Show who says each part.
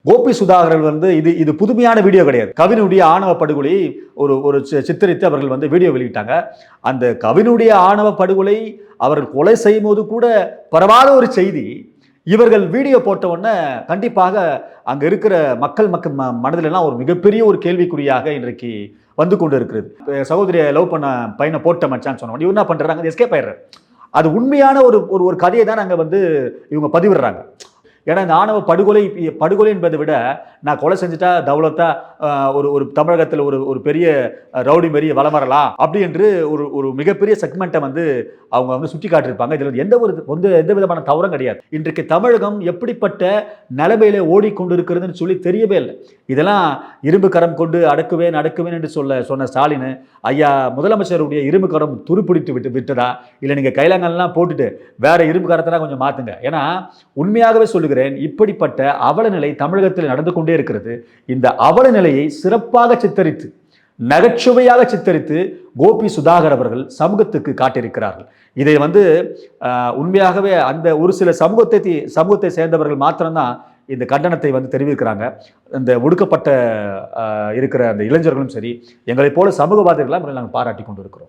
Speaker 1: கோபி சுதாகர் வந்து இது புதுமையான வீடியோ கிடையாது. கவினுடைய ஆணவ படுகொலை ஒரு சித்தரித்து அவர்கள் வந்து வீடியோ வெளியிட்டாங்க. அந்த கவினுடைய ஆணவ படுகொலை அவர்கள் கொலை செய்யும் போது கூட பரவாத ஒரு செய்தி இவர்கள் வீடியோ போட்ட உடனே கண்டிப்பாக அங்க இருக்கிற மக்கள் மனதிலெல்லாம் ஒரு மிகப்பெரிய ஒரு கேள்விக்குறியாக இன்றைக்கு வந்து கொண்டு இருக்கிறது. சகோதரியை லவ் பண்ண பையனை போட்ட மச்சான்னு சொன்னோம், இவங்க என்ன பண்றாங்க, எஸ்கேப் ஆயிடுறாரு. அது உண்மையான ஒரு கதையை தான் அங்க வந்து இவங்க பதிவிடுறாங்க. ஏன்னா இந்த ஆணவ படுகொலை என்பதை விட நான் கொலை செஞ்சுட்டா தௌலத்தா ஒரு தமிழகத்தில் ஒரு பெரிய ரவுடி மாரி வலம் வரலாம் அப்படி என்று ஒரு மிகப்பெரிய செக்மெண்ட்டை வந்து அவங்க வந்து சுட்டி காட்டியிருப்பாங்க. இதில் எந்த விதமான தவறும் கிடையாது. இன்றைக்கு தமிழகம் எப்படிப்பட்ட நிலைமையில ஓடிக்கொண்டிருக்கிறதுன்னு சொல்லி தெரியவே இல்லை. இதெல்லாம் இரும்பு கரம் கொண்டு அடக்குவேன் என்று சொன்ன ஸ்டாலின் ஐயா முதலமைச்சருடைய இரும்பு கரம் துருப்பிடித்து விட்டதா, இல்லை நீங்கள் கைலாங்கல்லாம் போட்டுட்டு வேற இரும்பு கரத்தெல்லாம் கொஞ்சம் மாற்றுங்க. ஏன்னா உண்மையாகவே சொல்லுகிறேன், இப்படிப்பட்ட அவல நிலை தமிழகத்தில் நடந்து கொண்டே இருக்கிறது. இந்த அவல நிலையை சிறப்பாக சித்தரித்து நகைச்சுவையாக சித்தரித்து கோபி சுதாகர் அவர்கள் சமூகத்துக்கு காட்டியிருக்கிறார்கள். இதை வந்து உண்மையாகவே அந்த ஒரு சில சமூகத்தை சேர்ந்தவர்கள் மாத்திரம்தான் இந்த கண்டனத்தை வந்து தெரிவிக்கிறாங்க. இந்த ஒடுக்கப்பட்ட இருக்கிற அந்த இளைஞர்களும் சரி, எங்களை போல சமூகவாதிகளாக நாங்கள் பாராட்டி கொண்டு இருக்கிறோம்.